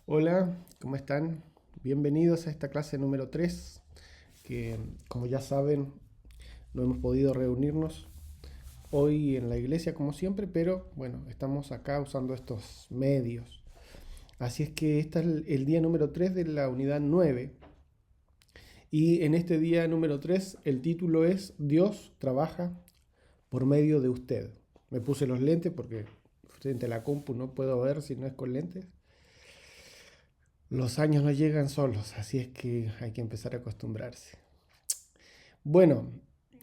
Hola, ¿cómo están? Bienvenidos a esta clase número 3, que como ya saben, no hemos podido reunirnos hoy en la iglesia como siempre, pero bueno, estamos acá usando estos medios. Así es que este es el día número 3 de la unidad 9 y en este día número 3 el título es Dios trabaja por medio de usted. Me puse los lentes porque frente a la compu no puedo ver si no es con lentes. Los años no llegan solos, así es que hay que empezar a acostumbrarse. Bueno,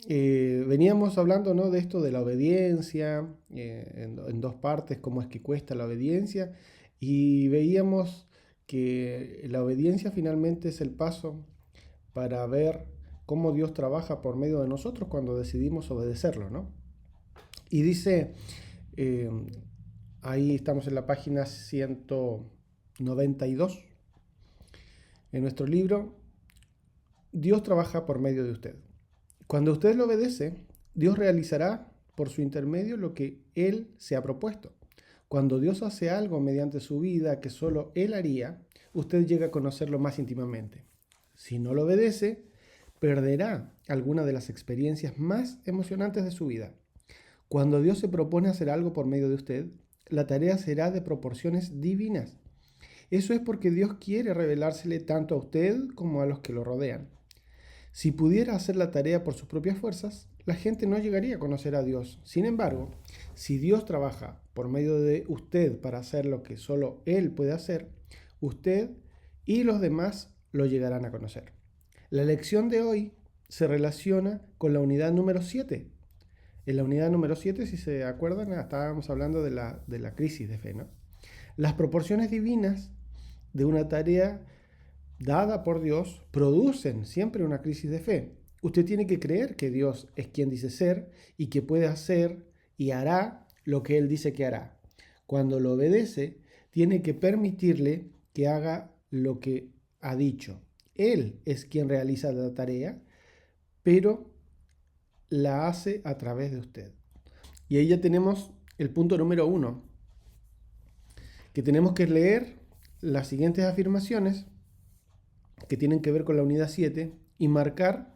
veníamos hablando, ¿no?, de esto de la obediencia, en dos partes, cómo es que cuesta la obediencia, y veíamos que la obediencia finalmente es el paso para ver cómo Dios trabaja por medio de nosotros cuando decidimos obedecerlo, ¿no? Y dice, eh, ahí estamos en la página 192, en nuestro libro, Dios trabaja por medio de usted. Cuando usted lo obedece, Dios realizará por su intermedio lo que Él se ha propuesto. Cuando Dios hace algo mediante su vida que solo Él haría, usted llega a conocerlo más íntimamente. Si no lo obedece, perderá alguna de las experiencias más emocionantes de su vida. Cuando Dios se propone hacer algo por medio de usted, la tarea será de proporciones divinas. Eso es porque Dios quiere revelársele tanto a usted como a los que lo rodean. Si pudiera hacer la tarea por sus propias fuerzas, la gente no llegaría a conocer a Dios. Sin embargo, si Dios trabaja por medio de usted para hacer lo que solo Él puede hacer, usted y los demás lo llegarán a conocer. La lección de hoy se relaciona con la unidad número 7. En la unidad número 7, si se acuerdan, estábamos hablando de la crisis de fe, ¿no? Las proporciones divinas de una tarea dada por Dios producen siempre una crisis de fe. Usted tiene que creer que Dios es quien dice ser y que puede hacer y hará lo que Él dice que hará. Cuando lo obedece, tiene que permitirle que haga lo que ha dicho. Él es quien realiza la tarea, pero la hace a través de usted. Y ahí ya tenemos el punto número 1, que tenemos que leer las siguientes afirmaciones que tienen que ver con la unidad 7 y marcar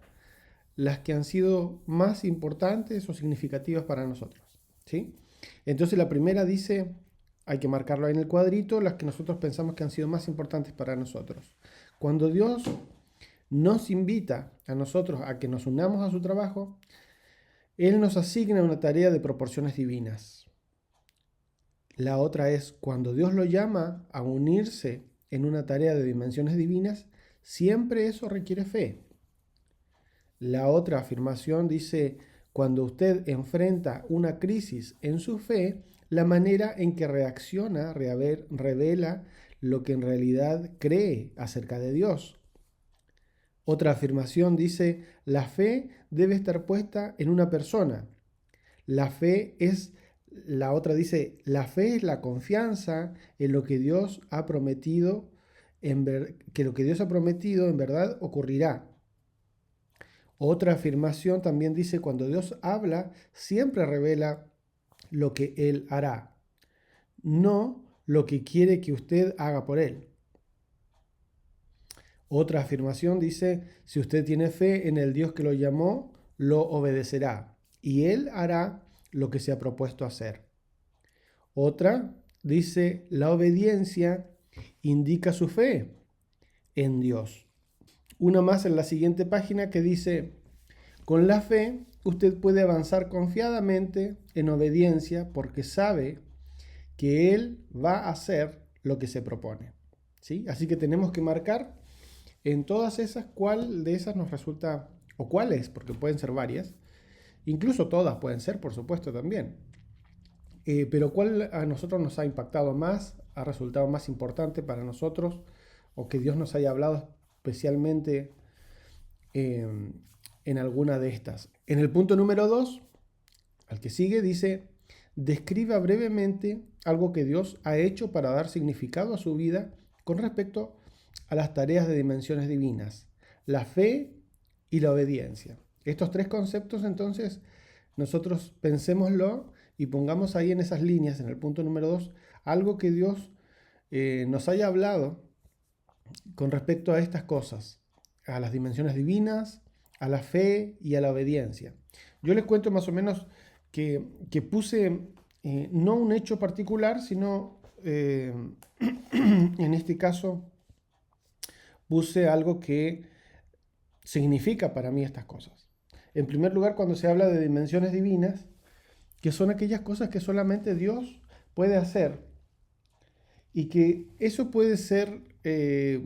las que han sido más importantes o significativas para nosotros, ¿sí? Entonces la primera dice, hay que marcarlo ahí en el cuadrito, las que nosotros pensamos que han sido más importantes para nosotros. Cuando Dios nos invita a nosotros a que nos unamos a su trabajo, Él nos asigna una tarea de proporciones divinas. La otra es, cuando Dios lo llama a unirse en una tarea de dimensiones divinas, siempre eso requiere fe. La otra afirmación dice, cuando usted enfrenta una crisis en su fe, la manera en que reacciona revela lo que en realidad cree acerca de Dios. Otra afirmación dice, la fe debe estar puesta en una persona. La fe es, la otra dice, la fe es la confianza en lo que Dios ha prometido, que lo que Dios ha prometido en verdad ocurrirá. Otra afirmación también dice, cuando Dios habla, siempre revela lo que Él hará, no lo que quiere que usted haga por Él. Otra afirmación dice, si usted tiene fe en el Dios que lo llamó, lo obedecerá y Él hará lo que se ha propuesto hacer. Otra dice, la obediencia indica su fe en Dios. Una más en la siguiente página que dice, con la fe, usted puede avanzar confiadamente en obediencia porque sabe que Él va a hacer lo que se propone, ¿sí? Así que tenemos que marcar en todas esas cuál de esas nos resulta, o cuáles, porque pueden ser varias, incluso todas pueden ser, por supuesto, también. Pero cuál a nosotros nos ha impactado más, ha resultado más importante para nosotros, o que Dios nos haya hablado especialmente eh, en alguna de estas. En el punto número 2, al que sigue, dice, describa brevemente algo que Dios ha hecho para dar significado a su vida con respecto a las tareas de dimensiones divinas, la fe y la obediencia. Estos tres conceptos, entonces, nosotros pensémoslo y pongamos ahí en esas líneas, en el punto número 2, algo que Dios nos haya hablado con respecto a estas cosas, a las dimensiones divinas, a la fe y a la obediencia. Yo les cuento más o menos que puse no un hecho particular, sino en este caso puse algo que significa para mí estas cosas. En primer lugar, cuando se habla de dimensiones divinas, que son aquellas cosas que solamente Dios puede hacer, y que eso puede ser de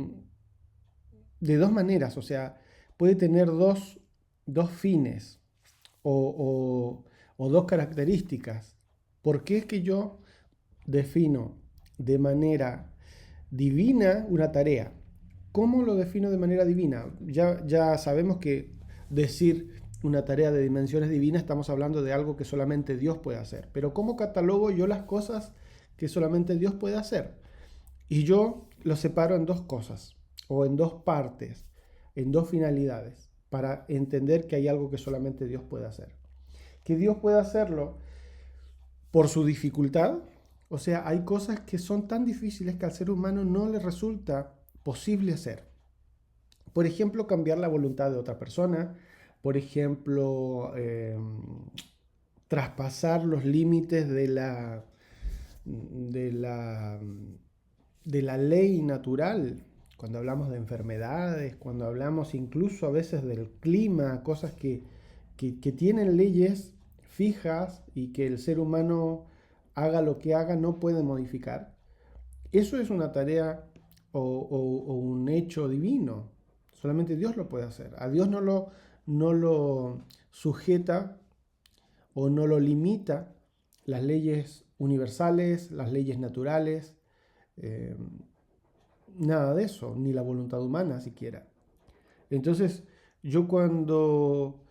dos maneras, o sea, puede tener dos fines o dos características. ¿Por qué es que yo defino de manera divina una tarea? ¿Cómo lo defino de manera divina? Ya sabemos que decir una tarea de dimensiones divinas estamos hablando de algo que solamente Dios puede hacer. Pero ¿cómo catalogo yo las cosas que solamente Dios puede hacer? Y yo lo separo en dos cosas, o en dos partes, en dos finalidades, para entender que hay algo que solamente Dios puede hacer. Que Dios puede hacerlo por su dificultad, o sea, hay cosas que son tan difíciles que al ser humano no le resulta posible hacer. Por ejemplo, cambiar la voluntad de otra persona, por ejemplo, traspasar los límites de la, de la ley natural, cuando hablamos de enfermedades, cuando hablamos incluso a veces del clima, cosas que tienen leyes fijas y que el ser humano haga lo que haga no puede modificar. Eso es una tarea o un hecho divino. Solamente Dios lo puede hacer. A Dios no lo sujeta o no lo limita las leyes universales, las leyes naturales, eh, nada de eso, ni la voluntad humana siquiera. Entonces, yo cuando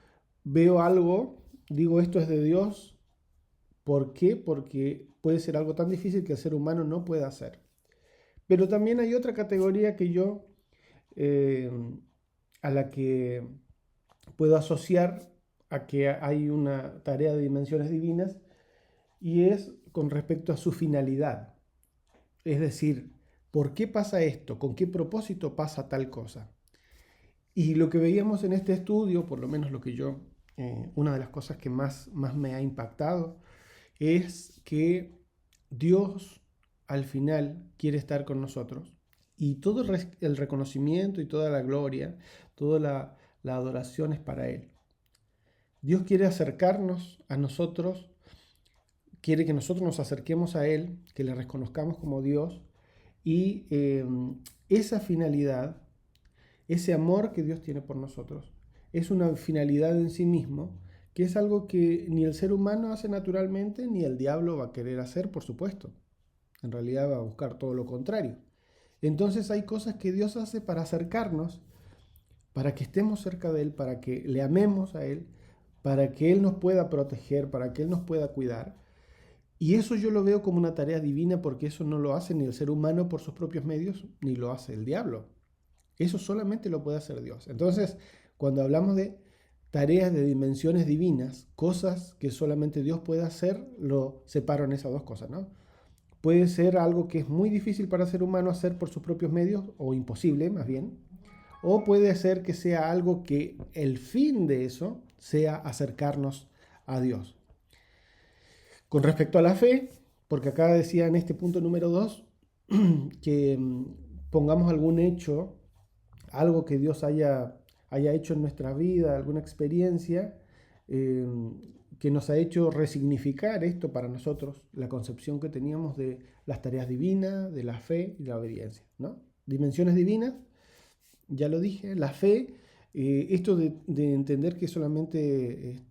veo algo, digo esto es de Dios. ¿Por qué? Porque puede ser algo tan difícil que el ser humano no puede hacer. Pero también hay otra categoría que yo, eh, a la que puedo asociar a que hay una tarea de dimensiones divinas, y es con respecto a su finalidad. Es decir, ¿por qué pasa esto? ¿Con qué propósito pasa tal cosa? Y lo que veíamos en este estudio, por lo menos lo que yo, una de las cosas que más me ha impactado, es que Dios al final quiere estar con nosotros, y todo el reconocimiento y toda la gloria, toda la adoración es para Él. Dios quiere acercarnos a nosotros, quiere que nosotros nos acerquemos a Él, que le reconozcamos como Dios, y esa finalidad, ese amor que Dios tiene por nosotros, es una finalidad en sí mismo, que es algo que ni el ser humano hace naturalmente, ni el diablo va a querer hacer, por supuesto. En realidad va a buscar todo lo contrario. Entonces hay cosas que Dios hace para acercarnos, para que estemos cerca de Él, para que le amemos a Él, para que Él nos pueda proteger, para que Él nos pueda cuidar. Y eso yo lo veo como una tarea divina, porque eso no lo hace ni el ser humano por sus propios medios, ni lo hace el diablo. Eso solamente lo puede hacer Dios. Entonces, cuando hablamos de tareas de dimensiones divinas, cosas que solamente Dios puede hacer, lo separo en esas dos cosas, ¿no? Puede ser algo que es muy difícil para el ser humano hacer por sus propios medios, o imposible más bien, o puede ser que sea algo que el fin de eso sea acercarnos a Dios. Con respecto a la fe, porque acá decía en este punto número 2 que pongamos algún hecho, algo que Dios haya hecho en nuestra vida, alguna experiencia eh, que nos ha hecho resignificar esto para nosotros, la concepción que teníamos de las tareas divinas, de la fe y la obediencia, ¿no? Dimensiones divinas, ya lo dije, la fe, esto de entender que solamente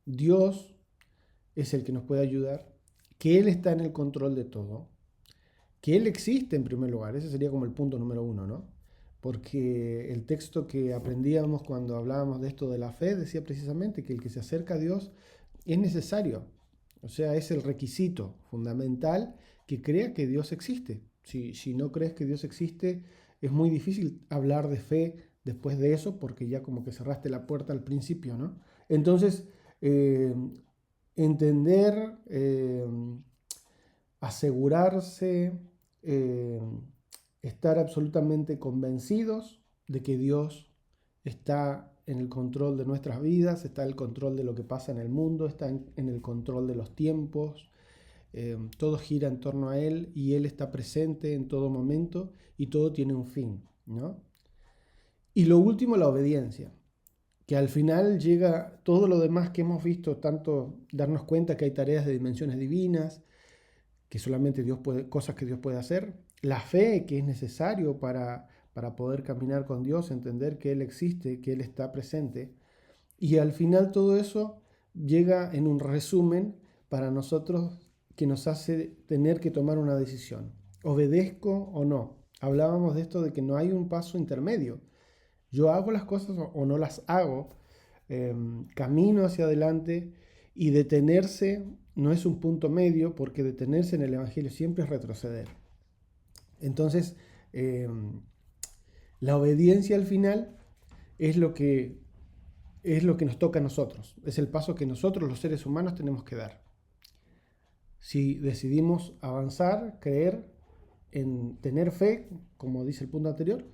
Dios es el que nos puede ayudar, que Él está en el control de todo, que Él existe en primer lugar. Ese sería como el punto número 1, ¿no? Porque el texto que aprendíamos cuando hablábamos de esto de la fe decía precisamente que el que se acerca a Dios es necesario, o sea, es el requisito fundamental que crea que Dios existe. Si no crees que Dios existe, es muy difícil hablar de fe después de eso, porque ya como que cerraste la puerta al principio, ¿no? Entonces, entender, asegurarse, eh, estar absolutamente convencidos de que Dios está en el control de nuestras vidas, está en el control de lo que pasa en el mundo, está en el control de los tiempos. Todo gira en torno a Él y Él está presente en todo momento y todo tiene un fin, ¿no? Y lo último, la obediencia, que al final llega todo lo demás que hemos visto, tanto darnos cuenta que hay tareas de dimensiones divinas, que solamente Dios puede, cosas que Dios puede hacer, la fe que es necesario para poder caminar con Dios, entender que Él existe, que Él está presente. Y al final todo eso llega en un resumen para nosotros que nos hace tener que tomar una decisión. ¿Obedezco o no? Hablábamos de esto de que no hay un paso intermedio. Yo hago las cosas o no las hago, camino hacia adelante y detenerse no es un punto medio porque detenerse en el Evangelio siempre es retroceder. Entonces, eh, la obediencia al final es lo que nos toca a nosotros, es el paso que nosotros los seres humanos tenemos que dar. Si decidimos avanzar, creer, en tener fe, como dice el punto anterior,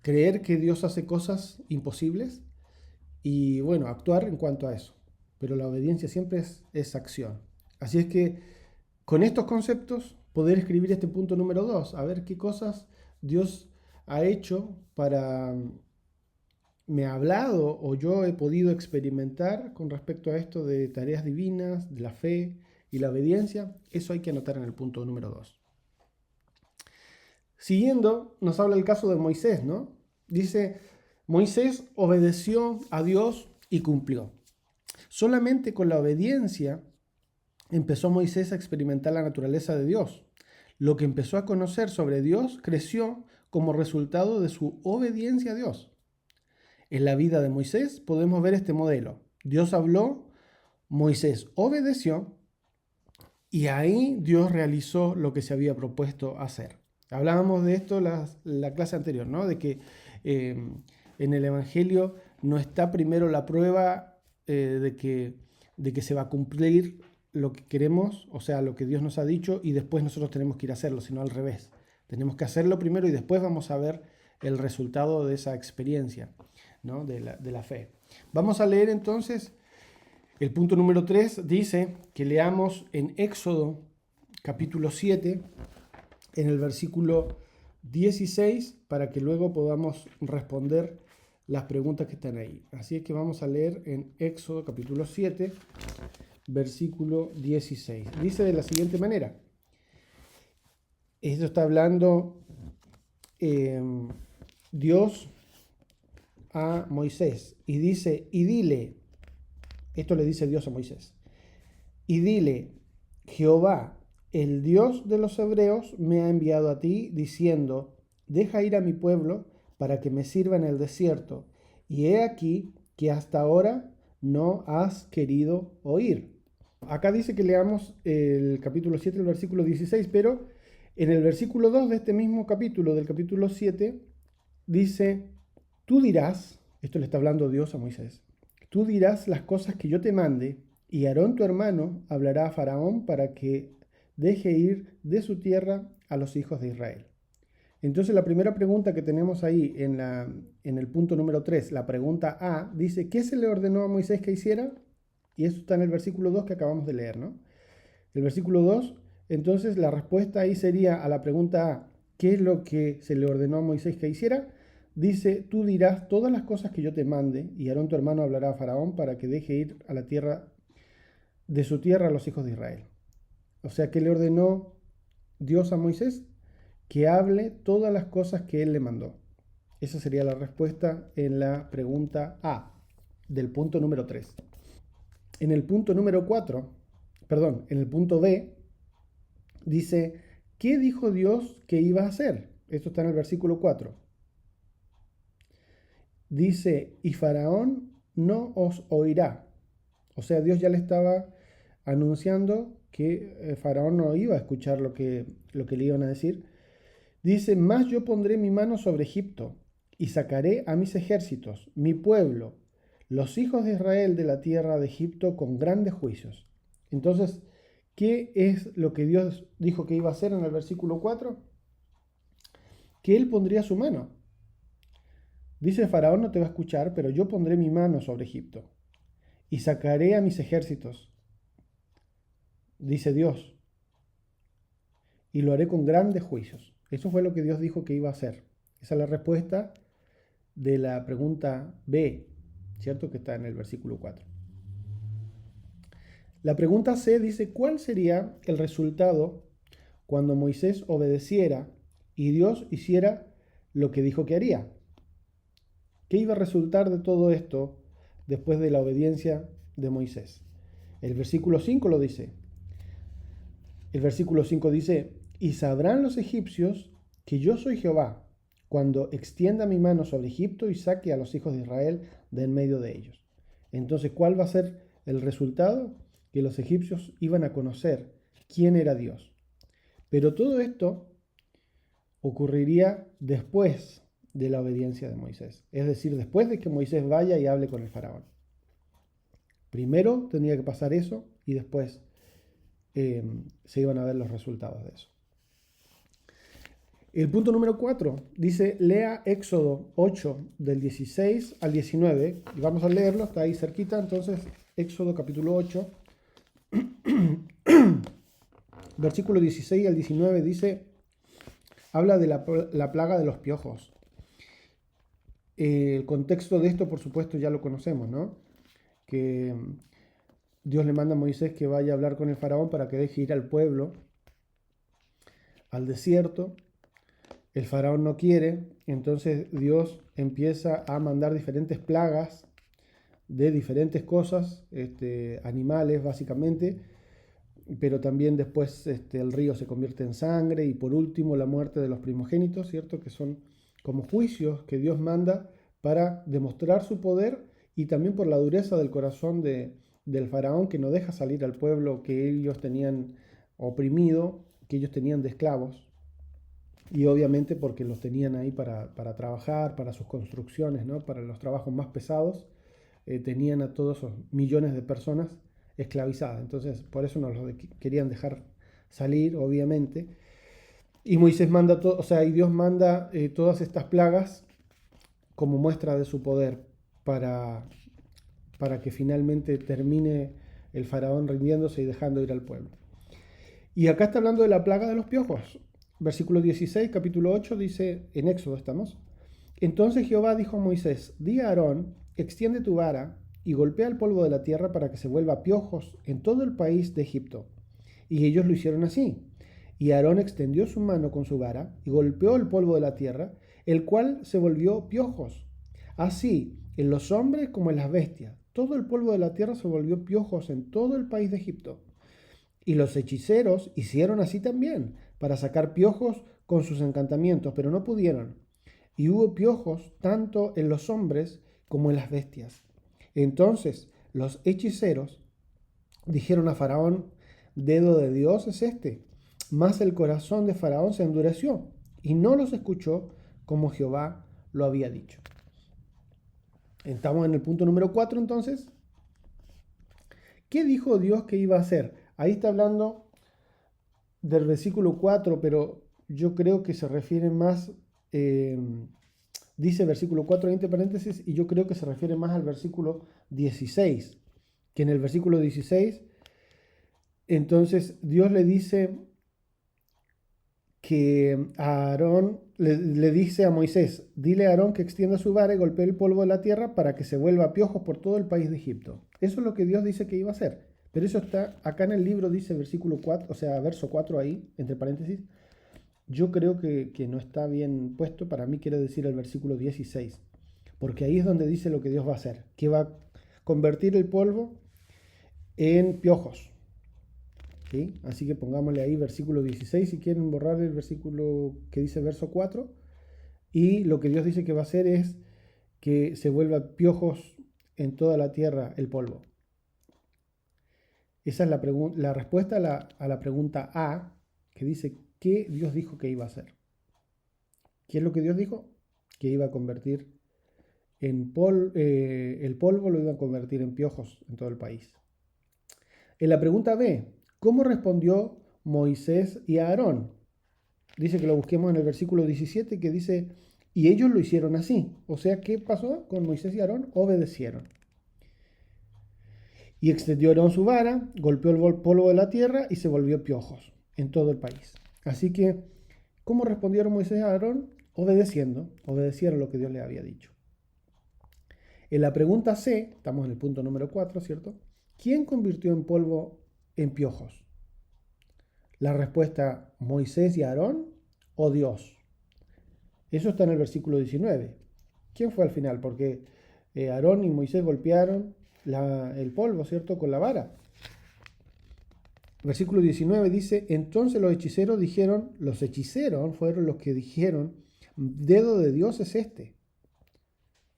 creer que Dios hace cosas imposibles y bueno, actuar en cuanto a eso. Pero la obediencia siempre es acción. Así es que con estos conceptos poder escribir este punto número 2, a ver qué cosas Dios ha hecho para me ha hablado o yo he podido experimentar con respecto a esto de tareas divinas, de la fe y la obediencia. Eso hay que anotar en el punto número 2. Siguiendo, nos habla el caso de Moisés, ¿no? Dice, Moisés obedeció a Dios y cumplió. Solamente con la obediencia empezó Moisés a experimentar la naturaleza de Dios. Lo que empezó a conocer sobre Dios creció como resultado de su obediencia a Dios. En la vida de Moisés podemos ver este modelo. Dios habló, Moisés obedeció y ahí Dios realizó lo que se había propuesto hacer. Hablábamos de esto la clase anterior, ¿no? De que en el Evangelio no está primero la prueba de que se va a cumplir lo que queremos, o sea, lo que Dios nos ha dicho, y después nosotros tenemos que ir a hacerlo, sino al revés. Tenemos que hacerlo primero y después vamos a ver el resultado de esa experiencia, ¿no? de la fe. Vamos a leer entonces el punto número 3, dice que leamos en Éxodo capítulo 7, en el versículo 16, para que luego podamos responder las preguntas que están ahí. Así es que vamos a leer en Éxodo capítulo 7, versículo 16. Dice de la siguiente manera. Esto está hablando Dios a Moisés y dice, y dile, esto le dice Dios a Moisés, y dile, Jehová, el Dios de los hebreos, me ha enviado a ti diciendo, deja ir a mi pueblo para que me sirva en el desierto, y he aquí que hasta ahora no has querido oír. Acá dice que leamos el capítulo 7, el versículo 16, pero en el versículo 2 de este mismo capítulo, del capítulo 7, dice, tú dirás, esto le está hablando Dios a Moisés, tú dirás las cosas que yo te mande, y Aarón tu hermano hablará a Faraón para que deje ir de su tierra a los hijos de Israel. Entonces la primera pregunta que tenemos ahí en el punto número 3, la pregunta A, dice, ¿qué se le ordenó a Moisés que hiciera? Y eso está en el versículo 2 que acabamos de leer, ¿no? El versículo 2, entonces la respuesta ahí sería a la pregunta A, ¿qué es lo que se le ordenó a Moisés que hiciera? Dice, tú dirás todas las cosas que yo te mande, y Aarón tu hermano hablará a Faraón para que deje ir a la tierra de su tierra a los hijos de Israel. O sea, ¿qué le ordenó Dios a Moisés? Que hable todas las cosas que él le mandó. Esa sería la respuesta en la pregunta A del punto número 3. En el punto número 4, en el punto B, dice, ¿qué dijo Dios que iba a hacer? Esto está en el versículo 4. Dice, y Faraón no os oirá. O sea, Dios ya le estaba anunciando que Faraón no iba a escuchar lo que le iban a decir. Dice, mas yo pondré mi mano sobre Egipto y sacaré a mis ejércitos, mi pueblo, los hijos de Israel de la tierra de Egipto con grandes juicios. Entonces, ¿Qué es lo que Dios dijo que iba a hacer en el versículo 4? Que Él pondría su mano. Dice: Faraón no te va a escuchar, pero yo pondré mi mano sobre Egipto y sacaré a mis ejércitos, dice Dios, y lo haré con grandes juicios. Eso fue lo que Dios dijo que iba a hacer. Esa es la respuesta de la pregunta B, ¿cierto? Que está en el versículo 4. La pregunta C dice: ¿cuál sería el resultado cuando Moisés obedeciera y Dios hiciera lo que dijo que haría? ¿Qué iba a resultar de todo esto después de la obediencia de Moisés? El versículo 5 lo dice. El versículo 5 dice: y sabrán los egipcios que yo soy Jehová, cuando extienda mi mano sobre Egipto y saque a los hijos de Israel de en medio de ellos. Entonces, ¿cuál va a ser el resultado? Que los egipcios iban a conocer quién era Dios. Pero todo esto ocurriría después de la obediencia de Moisés, es decir, después de que Moisés vaya y hable con el faraón. Primero tenía que pasar eso y después se iban a ver los resultados de eso. El punto número 4 dice: lea Éxodo 8 del 16 al 19, y vamos a leerlo, está ahí cerquita. Entonces, Éxodo capítulo 8, versículo 16 al 19 dice, habla de la plaga de los piojos. El contexto de esto, por supuesto, ya lo conocemos, ¿no? Que Dios le manda a Moisés que vaya a hablar con el faraón para que deje ir al pueblo al desierto. El faraón no quiere, entonces Dios empieza a mandar diferentes plagas de diferentes cosas, animales básicamente, pero también después el río se convierte en sangre, y por último la muerte de los primogénitos, ¿cierto? Que son como juicios que Dios manda para demostrar su poder, y también por la dureza del corazón del faraón, que no deja salir al pueblo que ellos tenían oprimido, que ellos tenían de esclavos. Y obviamente porque los tenían ahí para trabajar, para sus construcciones, ¿no? Para los trabajos más pesados, tenían a todos esos millones de personas esclavizadas. Entonces, por eso no los querían dejar salir, obviamente. Y Moisés manda, y Dios manda todas estas plagas como muestra de su poder para que finalmente termine el faraón rindiéndose y dejando ir al pueblo. Y acá está hablando de la plaga de los piojos. Versículo 16, capítulo 8, dice, en Éxodo estamos. Entonces Jehová dijo a Moisés: di a Aarón, extiende tu vara y golpea el polvo de la tierra para que se vuelva piojos en todo el país de Egipto. Y ellos lo hicieron así. Y Aarón extendió su mano con su vara y golpeó el polvo de la tierra, el cual se volvió piojos. Así, en los hombres como en las bestias, todo el polvo de la tierra se volvió piojos en todo el país de Egipto. Y los hechiceros hicieron así también, para sacar piojos con sus encantamientos, pero no pudieron. Y hubo piojos tanto en los hombres como en las bestias. Entonces los hechiceros dijeron a Faraón: dedo de Dios es este. Mas el corazón de Faraón se endureció y no los escuchó, como Jehová lo había dicho. Estamos en el punto número 4 entonces. ¿Qué dijo Dios que iba a hacer? Ahí está hablando del versículo 4, pero yo creo que se refiere más, dice versículo 4 entre paréntesis, y yo creo que se refiere más al versículo 16, que en el versículo 16, entonces Dios le dice que a Aarón, le dice a Moisés: dile a Aarón que extienda su vara y golpee el polvo de la tierra para que se vuelva piojos por todo el país de Egipto. Eso es lo que Dios dice que iba a hacer. Pero eso está acá en el libro, dice versículo 4, o sea, verso 4 ahí, entre paréntesis. Yo creo que no está bien puesto. Para mí quiere decir el versículo 16, porque ahí es donde dice lo que Dios va a hacer, que va a convertir el polvo en piojos. ¿Sí? Así que pongámosle ahí versículo 16 si quieren borrar el versículo que dice verso 4. Y lo que Dios dice que va a hacer es que se vuelva piojos en toda la tierra el polvo. Esa es la respuesta a la pregunta A, que dice: ¿qué Dios dijo que iba a hacer? ¿Qué es lo que Dios dijo? Que iba a convertir el polvo lo iba a convertir en piojos en todo el país. En la pregunta B, ¿Cómo respondió Moisés y Aarón? Dice que lo busquemos en el versículo 17 que dice, y ellos lo hicieron así. O sea, ¿qué pasó con Moisés y Aarón? Obedecieron. Y extendió Aarón su vara, golpeó el polvo de la tierra y se volvió piojos en todo el país. Así que, ¿cómo respondieron Moisés y Aarón? Obedecieron lo que Dios les había dicho. En la pregunta C, estamos en el punto número 4, ¿cierto? ¿Quién convirtió en polvo en piojos? La respuesta, ¿Moisés y Aarón o Dios? Eso está en el versículo 19. ¿Quién fue al final? Porque Aarón y Moisés golpearon el polvo, ¿cierto? Con la vara. Versículo 19 dice, entonces los hechiceros fueron los que dijeron, dedo de Dios es este.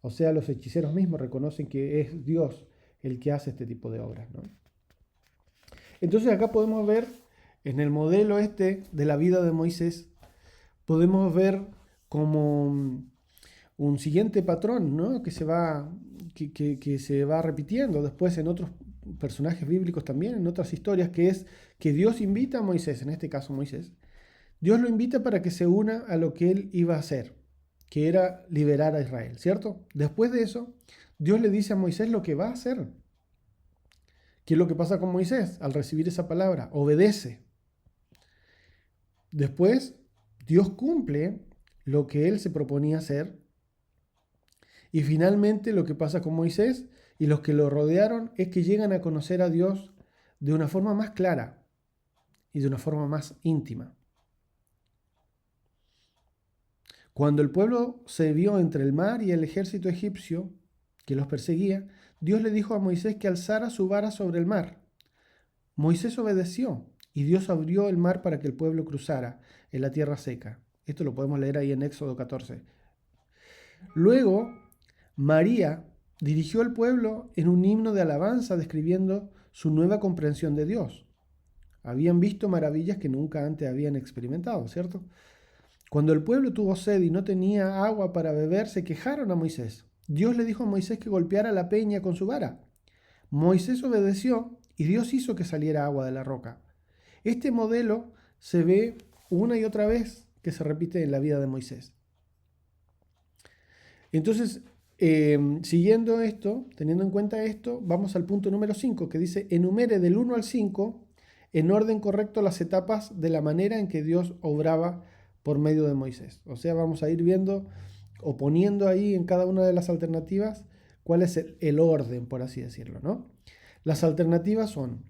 O sea, los hechiceros mismos reconocen que es Dios el que hace este tipo de obras, ¿no? Entonces acá podemos ver, en el modelo este de la vida de Moisés, podemos ver como un siguiente patrón, ¿no? que se va repitiendo después en otros personajes bíblicos también, en otras historias, que es que Dios invita a Moisés, en este caso Moisés, Dios lo invita para que se una a lo que él iba a hacer, que era liberar a Israel, ¿cierto? Después de eso, Dios le dice a Moisés lo que va a hacer. ¿Qué es lo que pasa con Moisés al recibir esa palabra? Obedece. Después, Dios cumple lo que él se proponía hacer. Y finalmente lo que pasa con Moisés y los que lo rodearon es que llegan a conocer a Dios de una forma más clara y de una forma más íntima. Cuando el pueblo se vio entre el mar y el ejército egipcio que los perseguía, Dios le dijo a Moisés que alzara su vara sobre el mar. Moisés obedeció y Dios abrió el mar para que el pueblo cruzara en la tierra seca. Esto lo podemos leer ahí en Éxodo 14. Luego, María dirigió al pueblo en un himno de alabanza describiendo su nueva comprensión de Dios. Habían visto maravillas que nunca antes habían experimentado, ¿cierto? Cuando el pueblo tuvo sed y no tenía agua para beber, se quejaron a Moisés. Dios le dijo a Moisés que golpeara la peña con su vara. Moisés obedeció y Dios hizo que saliera agua de la roca. Este modelo se ve una y otra vez que se repite en la vida de Moisés. Entonces, siguiendo esto, teniendo en cuenta esto, vamos al punto número 5, que dice, enumere del 1 al 5 en orden correcto las etapas de la manera en que Dios obraba por medio de Moisés. O sea, vamos a ir viendo o poniendo ahí en cada una de las alternativas cuál es el orden, por así decirlo, ¿no? Las alternativas son,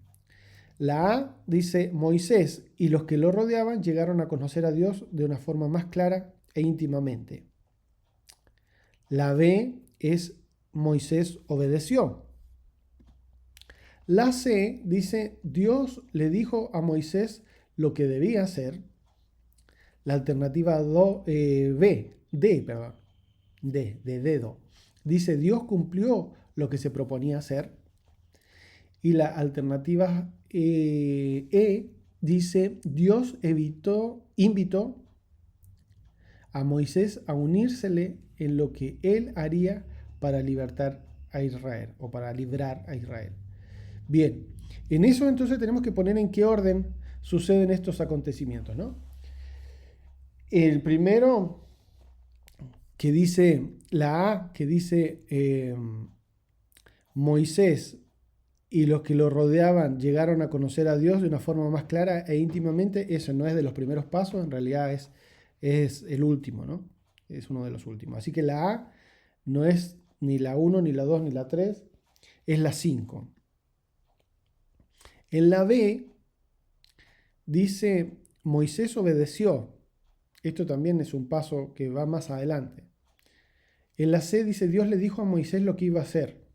la A dice, Moisés y los que lo rodeaban llegaron a conocer a Dios de una forma más clara e íntimamente. La B es, Moisés obedeció. La C dice, Dios le dijo a Moisés lo que debía hacer. La alternativa D, de dedo, dice, Dios cumplió lo que se proponía hacer. Y la alternativa E dice, Dios invitó a Moisés a unírsele en lo que él haría para libertar a Israel o para librar a Israel. Bien, en eso entonces tenemos que poner en qué orden suceden estos acontecimientos, ¿no? El primero que dice, la A, que dice Moisés y los que lo rodeaban llegaron a conocer a Dios de una forma más clara e íntimamente, eso no es de los primeros pasos, en realidad es el último, ¿no? Es uno de los últimos. Así que la A no es ni la 1, ni la 2, ni la 3, es la 5. En la B dice, Moisés obedeció. Esto también es un paso que va más adelante. En la C dice, Dios le dijo a Moisés lo que iba a hacer.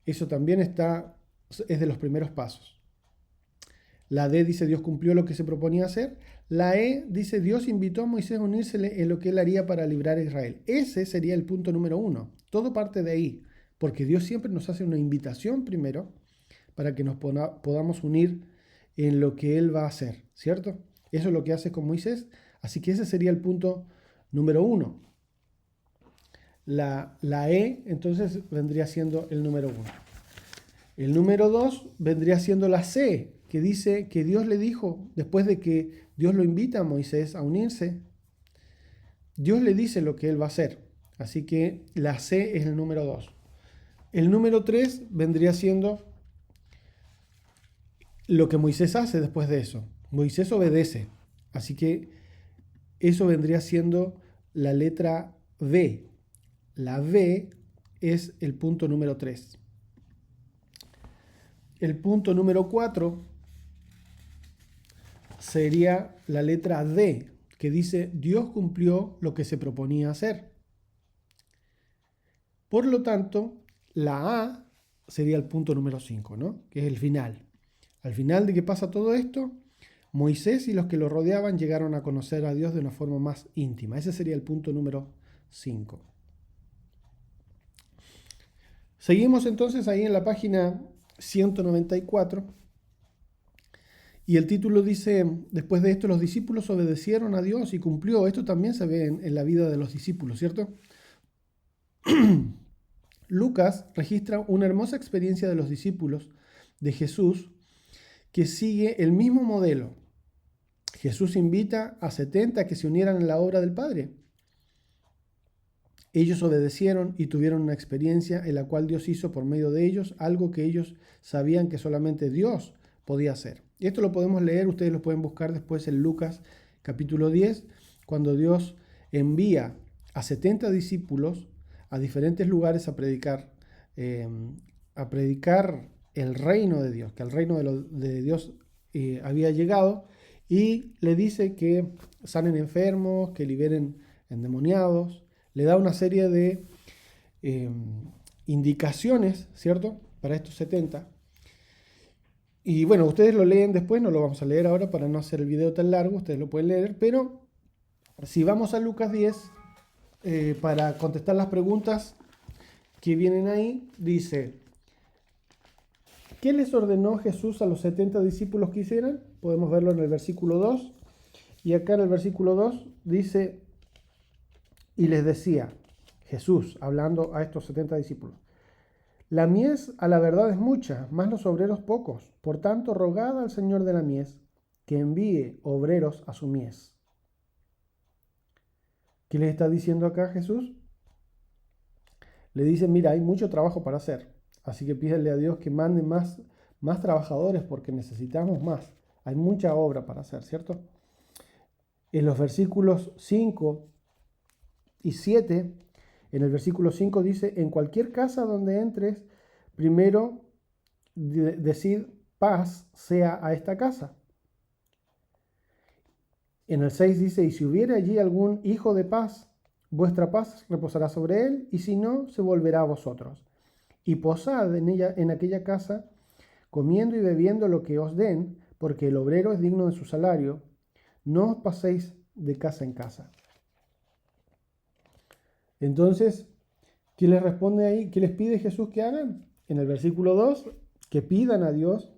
Eso también es de los primeros pasos. La D dice, Dios cumplió lo que se proponía hacer. La E dice, Dios invitó a Moisés a unírsele en lo que él haría para librar a Israel. Ese sería el punto número 1. Todo parte de ahí, porque Dios siempre nos hace una invitación primero para que nos podamos unir en lo que él va a hacer, ¿cierto? Eso es lo que hace con Moisés. Así que ese sería el punto número 1. La E entonces vendría siendo el número 1. El número 2 vendría siendo la C, que dice que Dios le dijo, después de que Dios lo invita a Moisés a unirse, Dios le dice lo que él va a hacer. Así que la C es el número 2. El número 3 vendría siendo lo que Moisés hace después de eso. Moisés obedece. Así que eso vendría siendo la letra V. La V es el punto número 3. El punto número 4 sería la letra D, que dice Dios cumplió lo que se proponía hacer. Por lo tanto, la A sería el punto número 5, ¿no? Que es el final. Al final de que pasa todo esto, Moisés y los que lo rodeaban llegaron a conocer a Dios de una forma más íntima. Ese sería el punto número 5. Seguimos entonces ahí en la página 194. Y el título dice, después de esto los discípulos obedecieron a Dios y cumplió. Esto también se ve en la vida de los discípulos, ¿cierto? Lucas registra una hermosa experiencia de los discípulos de Jesús que sigue el mismo modelo. Jesús invita a 70 a que se unieran en la obra del Padre. Ellos obedecieron y tuvieron una experiencia en la cual Dios hizo por medio de ellos algo que ellos sabían que solamente Dios podía hacer. Y esto lo podemos leer, ustedes lo pueden buscar después en Lucas capítulo 10, cuando Dios envía a 70 discípulos a diferentes lugares a predicar el reino de Dios, que el reino de Dios había llegado, y le dice que sanen enfermos, que liberen endemoniados. Le da una serie de indicaciones, ¿cierto?, para estos 70. Y bueno, ustedes lo leen después, no lo vamos a leer ahora para no hacer el video tan largo, ustedes lo pueden leer, pero si vamos a Lucas 10, para contestar las preguntas que vienen ahí, dice, ¿qué les ordenó Jesús a los 70 discípulos que hicieran? Podemos verlo en el versículo 2, y acá en el versículo 2 dice, y les decía, Jesús hablando a estos 70 discípulos, la mies a la verdad es mucha, mas los obreros pocos. Por tanto, rogad al Señor de la mies que envíe obreros a su mies. ¿Qué les está diciendo acá Jesús? Le dice, mira, hay mucho trabajo para hacer, así que pídele a Dios que mande más trabajadores porque necesitamos más. Hay mucha obra para hacer, ¿cierto? En los versículos 5 y 7, en el versículo 5 dice, en cualquier casa donde entres, primero decid paz sea a esta casa. En el 6 dice, y si hubiere allí algún hijo de paz, vuestra paz reposará sobre él, y si no, se volverá a vosotros. Y posad en aquella casa, comiendo y bebiendo lo que os den, porque el obrero es digno de su salario. No os paséis de casa en casa. Entonces, ¿qué les responde ahí? ¿Qué les pide Jesús que hagan? En el versículo 2, que pidan a Dios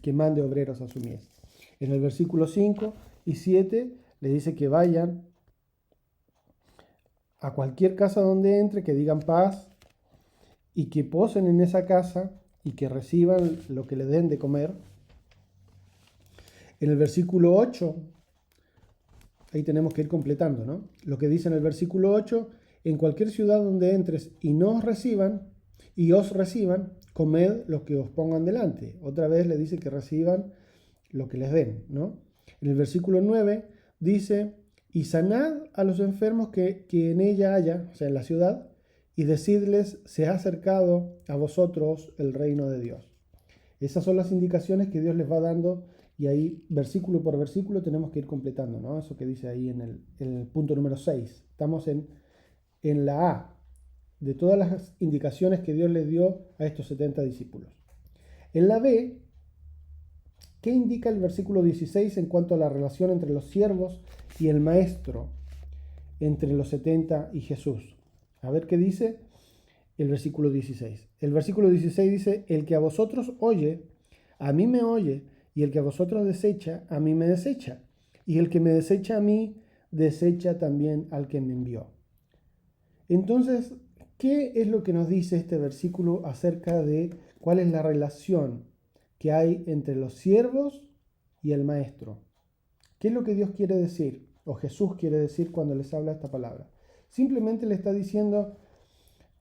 que mande obreros a su mies. En el versículo 5 y 7 le dice que vayan a cualquier casa donde entre, que digan paz y que posen en esa casa y que reciban lo que le den de comer. En el versículo 8, ahí tenemos que ir completando, ¿no? Lo que dice en el versículo 8, en cualquier ciudad donde entres y os reciban, comed lo que os pongan delante. Otra vez le dice que reciban lo que les den, ¿no? En el versículo 9 dice, y sanad a los enfermos que en ella haya, o sea, en la ciudad, y decidles, se ha acercado a vosotros el reino de Dios. Esas son las indicaciones que Dios les va dando, y ahí, versículo por versículo, tenemos que ir completando, ¿no? Eso que dice ahí en el punto número 6. Estamos en la A, de todas las indicaciones que Dios les dio a estos 70 discípulos. En la B, ¿qué indica el versículo 16 en cuanto a la relación entre los siervos y el maestro, entre los 70 y Jesús? A ver qué dice el versículo 16. El versículo 16 dice, el que a vosotros oye, a mí me oye, y el que a vosotros desecha, a mí me desecha. Y el que me desecha a mí, desecha también al que me envió. Entonces, ¿qué es lo que nos dice este versículo acerca de cuál es la relación que hay entre los siervos y el maestro. ¿Qué es lo que Dios quiere decir? O Jesús quiere decir cuando les habla esta palabra. Simplemente le está diciendo,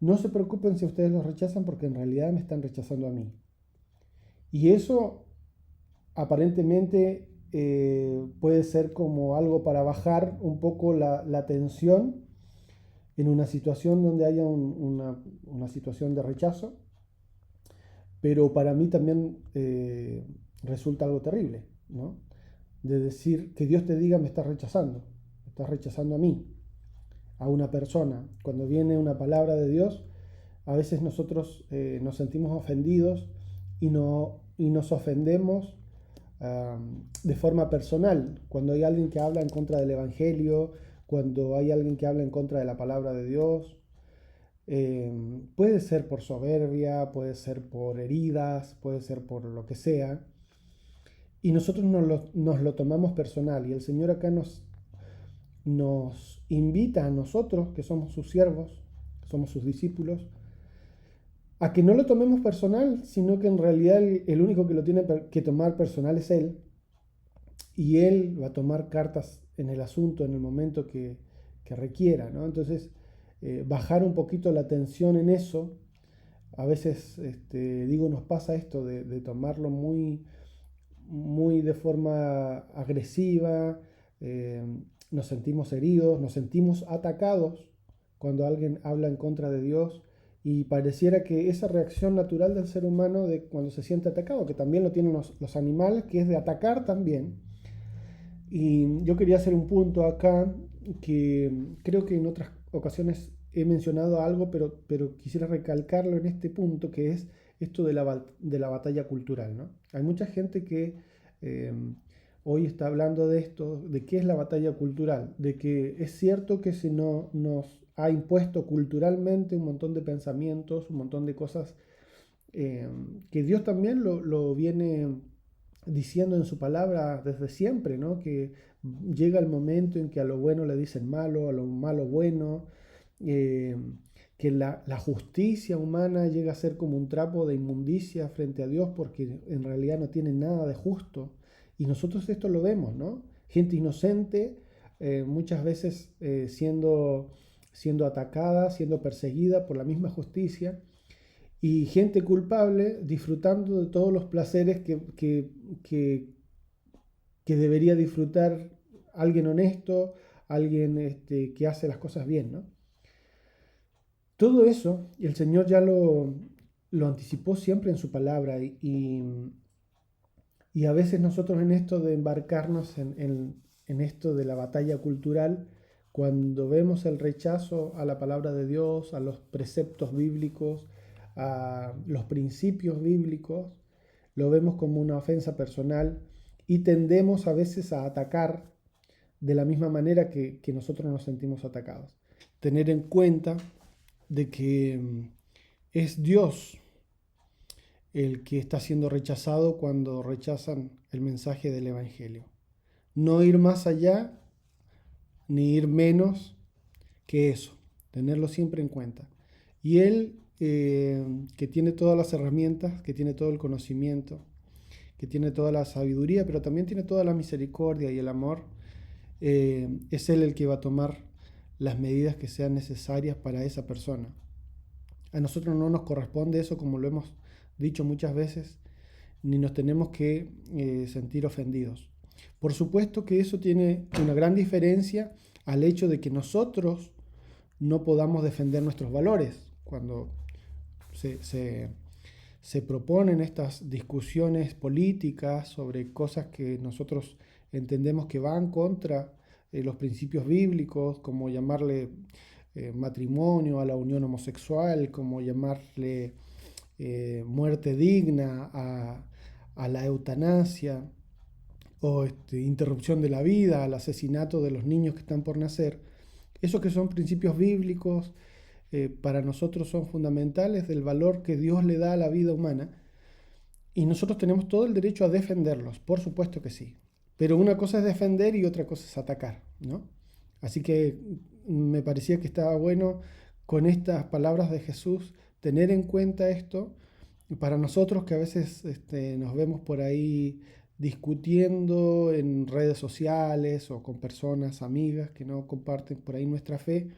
no se preocupen si ustedes los rechazan porque en realidad me están rechazando a mí. Y eso aparentemente puede ser como algo para bajar un poco la tensión en una situación donde haya una situación de rechazo, pero para mí también resulta algo terrible, ¿no? De decir que Dios te diga me estás rechazando a mí, a una persona. Cuando viene una palabra de Dios, a veces nosotros nos sentimos ofendidos y nos ofendemos de forma personal. Cuando hay alguien que habla en contra del Evangelio, cuando hay alguien que habla en contra de la palabra de Dios, puede ser por soberbia, puede ser por heridas, puede ser por lo que sea, y nosotros nos lo tomamos personal, y el Señor acá nos invita a nosotros, que somos sus siervos, somos sus discípulos, a que no lo tomemos personal, sino que en realidad el único que lo tiene que tomar personal es Él, y Él va a tomar cartas en el asunto en el momento que requiera, ¿no? Entonces, bajar un poquito la tensión en eso. A veces, nos pasa esto de tomarlo muy, muy de forma agresiva, nos sentimos heridos, nos sentimos atacados cuando alguien habla en contra de Dios, y pareciera que esa reacción natural del ser humano de cuando se siente atacado, que también lo tienen los animales, que es de atacar también. Y yo quería hacer un punto acá que creo que en otras ocasiones he mencionado algo, pero quisiera recalcarlo en este punto, que es esto de la batalla cultural, ¿no? Hay mucha gente que eh, hoy está hablando de esto, de qué es la batalla cultural, de que es cierto que nos ha impuesto culturalmente un montón de pensamientos, un montón de cosas que Dios también lo viene diciendo en su palabra desde siempre, ¿no? Que llega el momento en que a lo bueno le dicen malo, a lo malo bueno, eh, que la justicia humana llega a ser como un trapo de inmundicia frente a Dios porque en realidad no tiene nada de justo. Y nosotros esto lo vemos, ¿no? Gente inocente, muchas veces siendo atacada, siendo perseguida por la misma justicia, y gente culpable disfrutando de todos los placeres que debería disfrutar alguien honesto, alguien que hace las cosas bien, ¿no? Todo eso el Señor ya lo anticipó siempre en su palabra, y a veces nosotros en esto de embarcarnos en esto de la batalla cultural, cuando vemos el rechazo a la palabra de Dios, a los preceptos bíblicos, a los principios bíblicos, lo vemos como una ofensa personal y tendemos a veces a atacar de la misma manera que nosotros nos sentimos atacados. Tener en cuenta de que es Dios el que está siendo rechazado cuando rechazan el mensaje del Evangelio. No ir más allá ni ir menos que eso, tenerlo siempre en cuenta. Y Él, que tiene todas las herramientas, que tiene todo el conocimiento, que tiene toda la sabiduría, pero también tiene toda la misericordia y el amor, es Él el que va a tomar las medidas que sean necesarias para esa persona. A nosotros no nos corresponde eso, como lo hemos dicho muchas veces, ni nos tenemos que sentir ofendidos. Por supuesto que eso tiene una gran diferencia al hecho de que nosotros no podamos defender nuestros valores. Cuando se proponen estas discusiones políticas sobre cosas que nosotros entendemos que van contra los principios bíblicos, como llamarle matrimonio a la unión homosexual, como llamarle muerte digna a la eutanasia, o interrupción de la vida, al asesinato de los niños que están por nacer. Esos que son principios bíblicos, para nosotros son fundamentales del valor que Dios le da a la vida humana, y nosotros tenemos todo el derecho a defenderlos, por supuesto que sí. Pero una cosa es defender y otra cosa es atacar, ¿no? Así que me parecía que estaba bueno con estas palabras de Jesús tener en cuenta esto para nosotros que a veces nos vemos por ahí discutiendo en redes sociales o con personas, amigas que no comparten por ahí nuestra fe,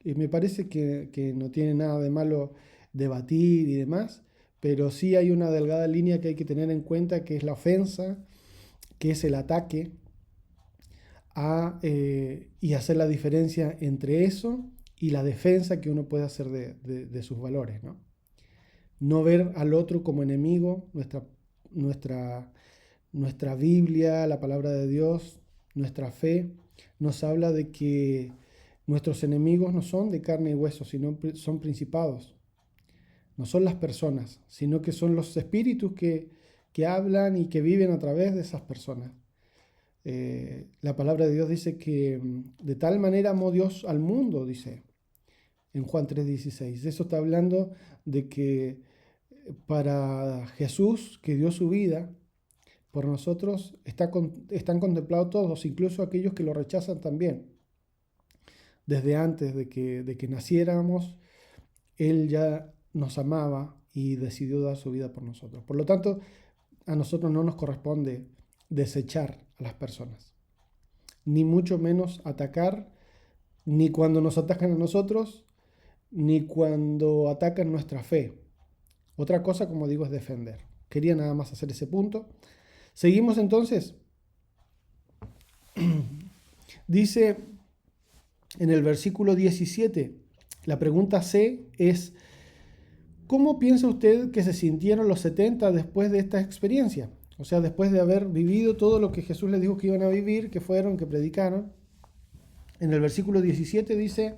me parece que no tiene nada de malo debatir y demás, pero sí hay una delgada línea que hay que tener en cuenta, que es la ofensa, que es el ataque, y hacer la diferencia entre eso y la defensa que uno puede hacer de sus valores, ¿no? No ver al otro como enemigo. Nuestra, nuestra Biblia, la palabra de Dios, nuestra fe, nos habla de que nuestros enemigos no son de carne y hueso, sino son principados. No son las personas, sino que son los espíritus que hablan y que viven a través de esas personas. La palabra de Dios dice que de tal manera amó Dios al mundo, dice en Juan 3:16. Eso está hablando de que para Jesús, que dio su vida por nosotros, están contemplados todos, incluso aquellos que lo rechazan también. Desde antes de que naciéramos, Él ya nos amaba y decidió dar su vida por nosotros. Por lo tanto, a nosotros no nos corresponde desechar a las personas, ni mucho menos atacar, ni cuando nos atacan a nosotros, ni cuando atacan nuestra fe. Otra cosa, como digo, es defender. Quería nada más hacer ese punto. Seguimos entonces. Dice en el versículo 17, la pregunta C es: ¿cómo piensa usted que se sintieron los 70 después de esta experiencia? O sea, después de haber vivido todo lo que Jesús les dijo que iban a vivir, que fueron, que predicaron. En el versículo 17 dice: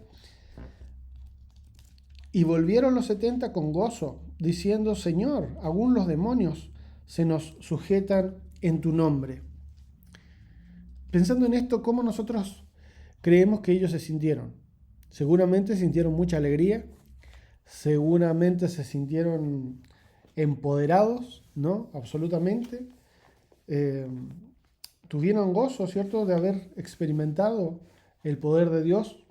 y volvieron los 70 con gozo, diciendo: Señor, aún los demonios se nos sujetan en tu nombre. Pensando en esto, ¿cómo nosotros creemos que ellos se sintieron? Seguramente sintieron mucha alegría, seguramente se sintieron empoderados, ¿no? Absolutamente. Tuvieron gozo, ¿cierto?, de haber experimentado el poder de Dios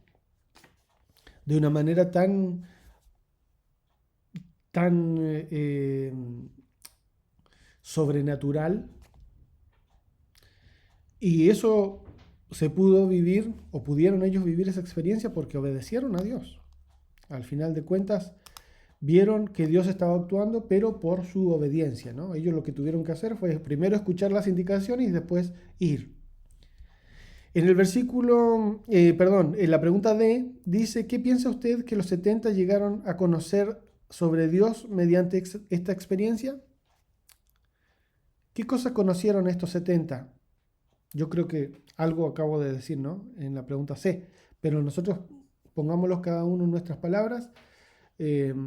de una manera tan sobrenatural, y eso se pudo vivir, o pudieron ellos vivir esa experiencia porque obedecieron a Dios. Al final de cuentas, vieron que Dios estaba actuando, pero por su obediencia, ¿no? Ellos lo que tuvieron que hacer fue primero escuchar las indicaciones y después ir. En el versículo, en la pregunta D, dice: ¿qué piensa usted que los 70 llegaron a conocer sobre Dios mediante esta experiencia? ¿Qué cosas conocieron estos 70? Yo creo que algo acabo de decir, ¿no?, en la pregunta C, pero nosotros pongámoslos cada uno en nuestras palabras. ¿Qué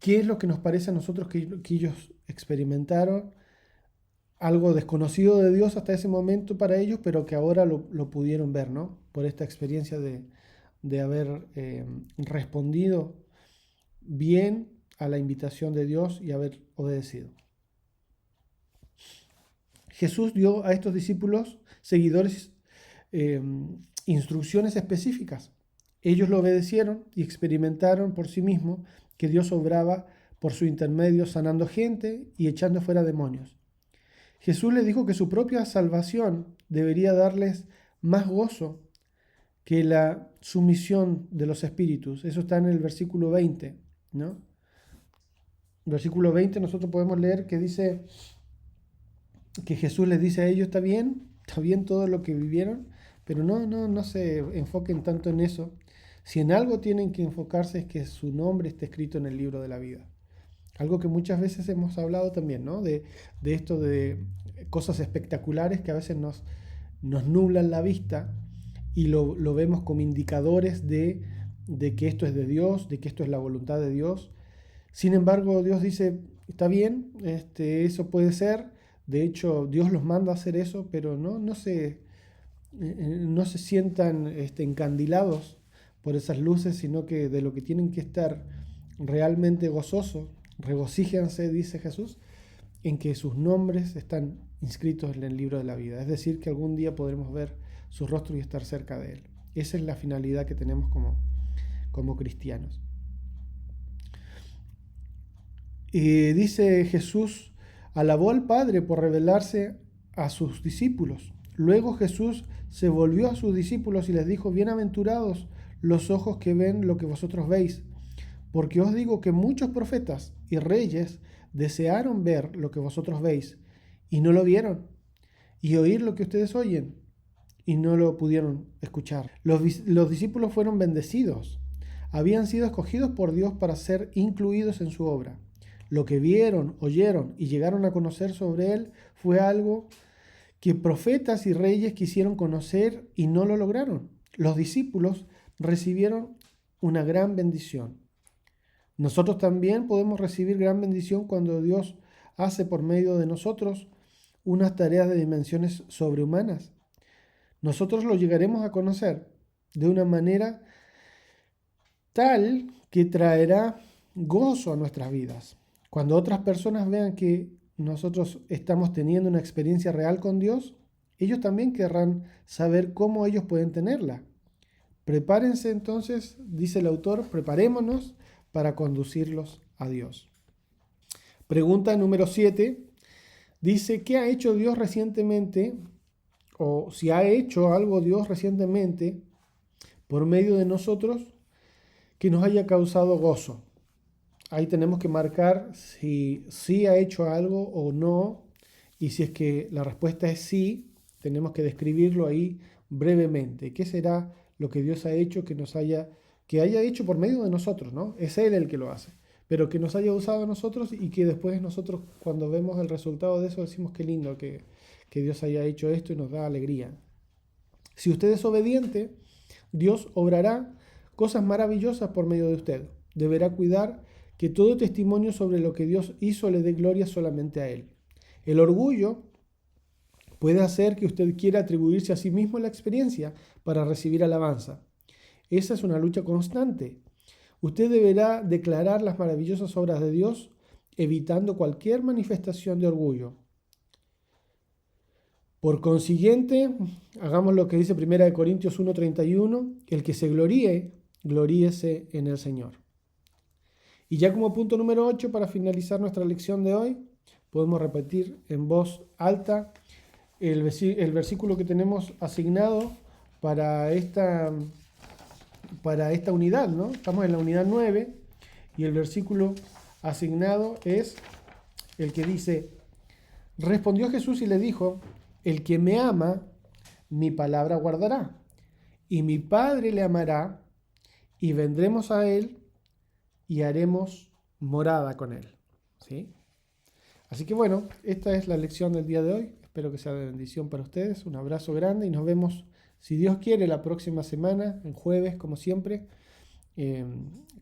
es lo que nos parece a nosotros que ellos experimentaron? Algo desconocido de Dios hasta ese momento para ellos, pero que ahora lo pudieron ver, ¿no?, por esta experiencia de haber respondido bien a la invitación de Dios y haber obedecido. Jesús dio a estos discípulos, seguidores, instrucciones específicas. Ellos lo obedecieron y experimentaron por sí mismos que Dios obraba por su intermedio, sanando gente y echando fuera demonios. Jesús les dijo que su propia salvación debería darles más gozo que la sumisión de los espíritus. Eso está en el versículo 20, ¿no? Versículo 20 nosotros podemos leer que dice que Jesús les dice a ellos: está bien todo lo que vivieron, pero no se enfoquen tanto en eso. Si en algo tienen que enfocarse es que su nombre esté escrito en el libro de la vida. Algo que muchas veces hemos hablado también, ¿no?, de esto de cosas espectaculares que a veces nos nublan la vista y lo vemos como indicadores de que esto es de Dios, de que esto es la voluntad de Dios. Sin embargo, Dios dice: está bien, eso puede ser. De hecho, Dios los manda a hacer eso, pero no se sientan encandilados por esas luces, sino que de lo que tienen que estar realmente gozosos, regocíjense, dice Jesús, en que sus nombres están inscritos en el libro de la vida. Es decir, que algún día podremos ver su rostro y estar cerca de Él. Esa es la finalidad que tenemos como cristianos. Y dice Jesús, alabó al Padre por revelarse a sus discípulos. Luego Jesús se volvió a sus discípulos y les dijo, bienaventurados los ojos que ven lo que vosotros veis, porque os digo que muchos profetas y reyes desearon ver lo que vosotros veis y no lo vieron, y oír lo que ustedes oyen y no lo pudieron escuchar. Los discípulos fueron bendecidos, habían sido escogidos por Dios para ser incluidos en su obra. Lo que vieron, oyeron y llegaron a conocer sobre Él fue algo que profetas y reyes quisieron conocer y no lo lograron. Los discípulos recibieron una gran bendición. Nosotros también podemos recibir gran bendición cuando Dios hace por medio de nosotros unas tareas de dimensiones sobrehumanas. Nosotros lo llegaremos a conocer de una manera tal que traerá gozo a nuestras vidas. Cuando otras personas vean que nosotros estamos teniendo una experiencia real con Dios, ellos también querrán saber cómo ellos pueden tenerla. Prepárense entonces, dice el autor, preparémonos para conducirlos a Dios. Pregunta número 7. Dice, ¿qué ha hecho Dios recientemente? O si ha hecho algo Dios recientemente por medio de nosotros que nos haya causado gozo. Ahí tenemos que marcar si sí ha hecho algo o no. Y si es que la respuesta es sí, tenemos que describirlo ahí brevemente. ¿Qué será lo que Dios ha hecho que haya hecho por medio de nosotros, ¿no? Es Él el que lo hace, pero que nos haya usado a nosotros y que después nosotros, cuando vemos el resultado de eso, decimos qué lindo que Dios haya hecho esto y nos da alegría. Si usted es obediente, Dios obrará cosas maravillosas por medio de usted. Deberá cuidar que todo testimonio sobre lo que Dios hizo le dé gloria solamente a Él. El orgullo puede hacer que usted quiera atribuirse a sí mismo la experiencia para recibir alabanza. Esa es una lucha constante. Usted deberá declarar las maravillosas obras de Dios, evitando cualquier manifestación de orgullo. Por consiguiente, hagamos lo que dice 1 Corintios 1:31, el que se gloríe, gloríese en el Señor. Y ya como punto número 8, para finalizar nuestra lección de hoy, podemos repetir en voz alta el versículo que tenemos asignado para esta unidad, ¿no? Estamos en la unidad 9 y el versículo asignado es el que dice, respondió Jesús y le dijo, el que me ama, mi palabra guardará, y mi Padre le amará, y vendremos a él y haremos morada con él. ¿Sí? Así que bueno, esta es la lección del día de hoy. Espero que sea de bendición para ustedes. Un abrazo grande y nos vemos, si Dios quiere, la próxima semana, el jueves, como siempre.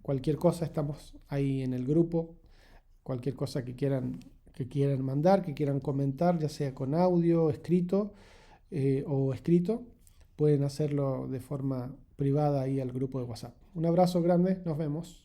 Cualquier cosa, estamos ahí en el grupo. Cualquier cosa que quieran mandar, que quieran comentar, ya sea con audio, escrito o escrito, pueden hacerlo de forma privada ahí al grupo de WhatsApp. Un abrazo grande, nos vemos.